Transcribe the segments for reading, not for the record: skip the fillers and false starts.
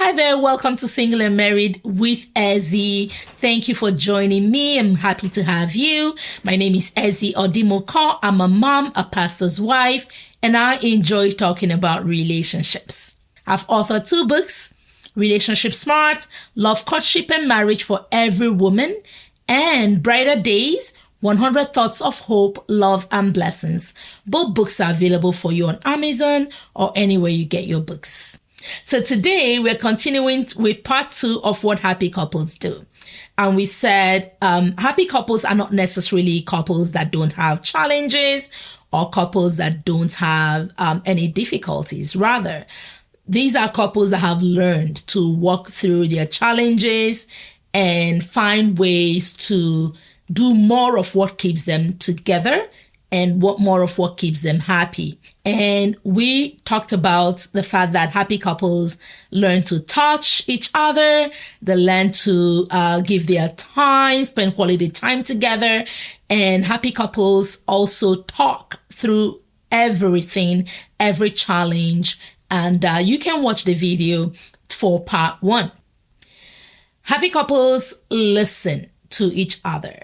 Hi there, welcome to Single and Married with Ezzy. Thank you for joining me. I'm happy to have you. My name is Ezzy Odimoka. I'm a mom, a pastor's wife, and I enjoy talking about relationships. I've authored 2 books, Relationship Smart, Love, Courtship, and Marriage for Every Woman, and Brighter Days, 100 Thoughts of Hope, Love, and Blessings. Both books are available for you on Amazon or anywhere you get your books. So today we're continuing with part 2 of what happy couples do. And we said happy couples are not necessarily couples that don't have challenges or couples that don't have any difficulties. Rather, these are couples that have learned to walk through their challenges and find ways to do more of what keeps them together and more of what keeps them happy. And we talked about the fact that happy couples learn to touch each other, they learn to give their time, spend quality time together, and happy couples also talk through everything, every challenge. And you can watch the video for part 1. Happy couples listen to each other.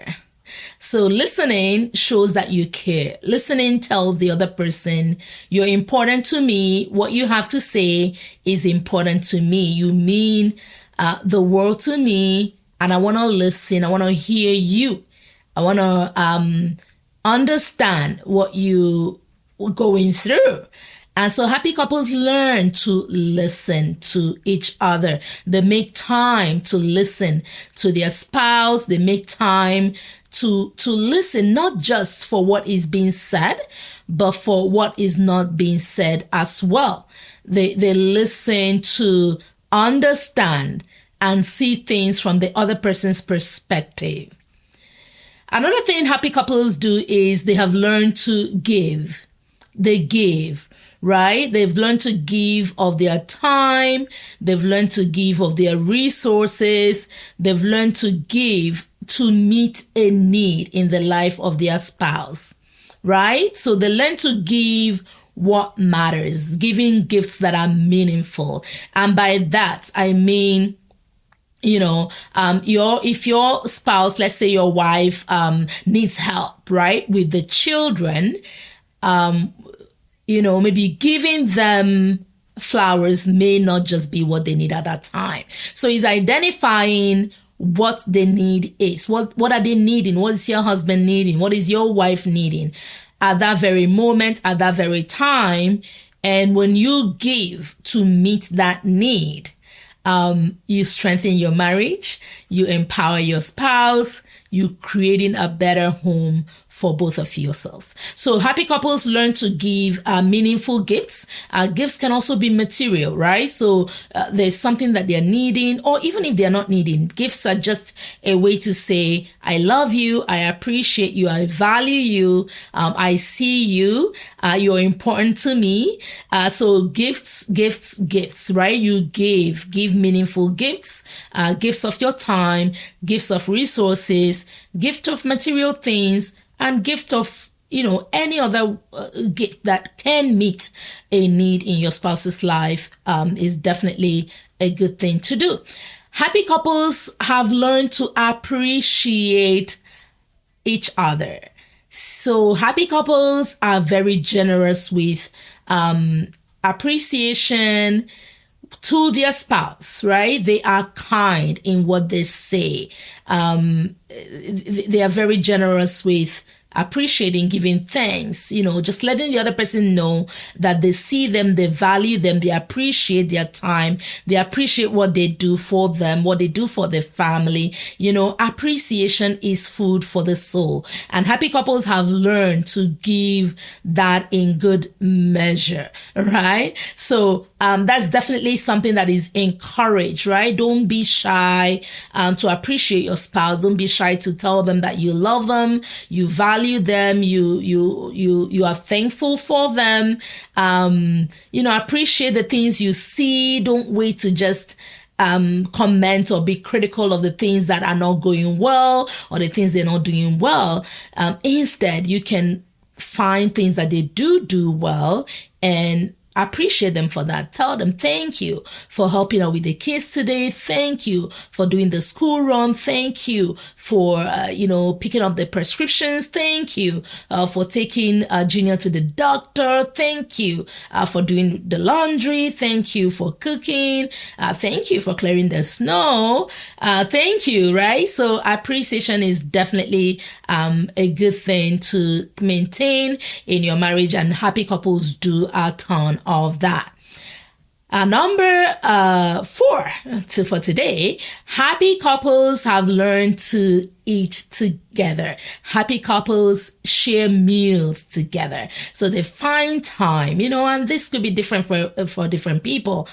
So listening shows that you care. Listening tells the other person, you're important to me. What you have to say is important to me. You mean the world to me, and I want to listen. I want to hear you. I want to understand what you are going through. And so happy couples learn to listen to each other. They make time to listen to their spouse. They make time to listen, not just for what is being said, but for what is not being said as well. They listen to understand and see things from the other person's perspective. Another thing happy couples do is they have learned to give. They give. Right? They've learned to give of their time. They've learned to give of their resources. They've learned to give to meet a need in the life of their spouse. Right? So they learn to give what matters, giving gifts that are meaningful. And by that, I mean, if your spouse, let's say your wife, needs help, right, with the children, maybe giving them flowers may not just be what they need at that time. So it's identifying what the need is. What are they needing? What is your husband needing? What is your wife needing at that very moment, at that very time? And when you give to meet that need, you strengthen your marriage, you empower your spouse, you creating a better home for both of yourselves. So happy couples learn to give meaningful gifts. Gifts can also be material, right? So there's something that they're needing, or even if they're not needing, gifts are just a way to say, I love you, I appreciate you, I value you, I see you, you're important to me. So gifts, right? You give meaningful gifts, gifts of your time, gifts of resources, gift of material things, and gift of, any other gift that can meet a need in your spouse's life is definitely a good thing to do. Happy couples have learned to appreciate each other. So happy couples are very generous with appreciation to their spouse, right? They are kind in what they say. They are very generous with appreciating, giving thanks, just letting the other person know that they see them, they value them, they appreciate their time, they appreciate what they do for them, what they do for their family. Appreciation is food for the soul. And happy couples have learned to give that in good measure, right? So that's definitely something that is encouraged, right? Don't be shy to appreciate your spouse. Don't be shy to tell them that you love them, you value them, you are thankful for them. Appreciate the things you see. Don't wait to just comment or be critical of the things that are not going well or the things they're not doing well. Instead, you can find things that they do well and appreciate them for that. Tell them thank you for helping out with the kids today. Thank you for doing the school run. Thank you for, picking up the prescriptions. Thank you for taking Junior to the doctor. Thank you for doing the laundry. Thank you for cooking. Thank you for clearing the snow. Thank you, right? So appreciation is definitely a good thing to maintain in your marriage, and happy couples do a ton of that. Number 4 for today, happy couples have learned to eat together. Happy couples share meals together. So they find time, and this could be different for different people.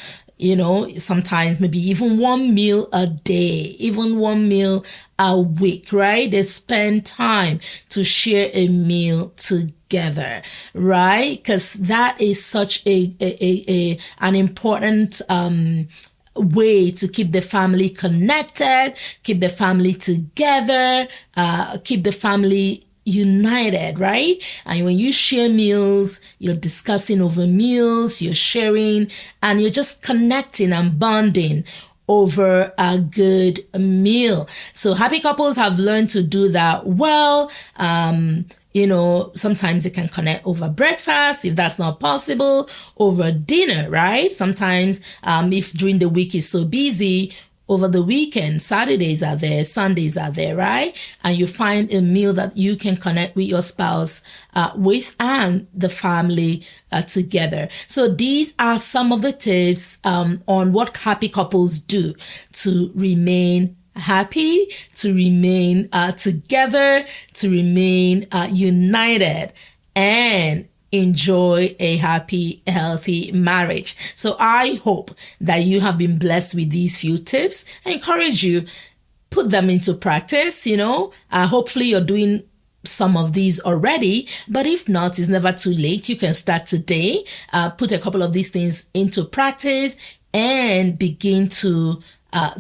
Sometimes maybe even one meal a day, even one meal a week, right? They spend time to share a meal together, right? Because that is such an important way to keep the family connected, keep the family together, keep the family united, right? And when you share meals, you're discussing over meals, you're sharing, and you're just connecting and bonding over a good meal. So happy couples have learned to do that well. Sometimes they can connect over breakfast, if that's not possible, over dinner, right? Sometimes, if during the week is so busy, over the weekend, Saturdays are there, Sundays are there, right? And you find a meal that you can connect with your spouse with and the family together. So these are some of the tips on what happy couples do to remain happy, to remain together, to remain united, and enjoy a happy, healthy marriage. So I hope that you have been blessed with these few tips. I encourage you, put them into practice, hopefully you're doing some of these already, but if not, it's never too late. You can start today, put a couple of these things into practice, and begin to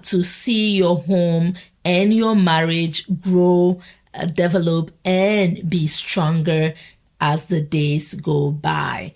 see your home and your marriage grow, develop, and be stronger as the days go by.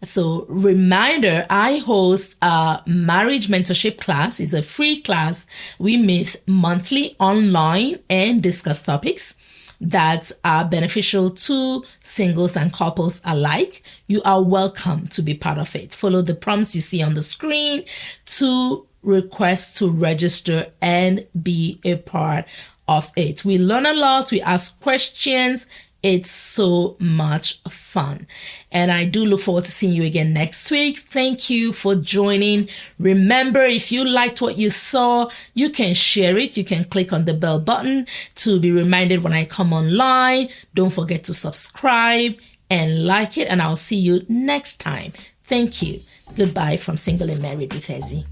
So reminder, I host a marriage mentorship class. It's a free class. We meet monthly online and discuss topics that are beneficial to singles and couples alike. You are welcome to be part of it. Follow the prompts you see on the screen to request to register and be a part of it. We learn a lot. We ask questions. It's so much fun. And I do look forward to seeing you again next week. Thank you for joining. Remember, if you liked what you saw, you can share it. You can click on the bell button to be reminded when I come online. Don't forget to subscribe and like it. And I'll see you next time. Thank you. Goodbye from Single and Married with Ezzy.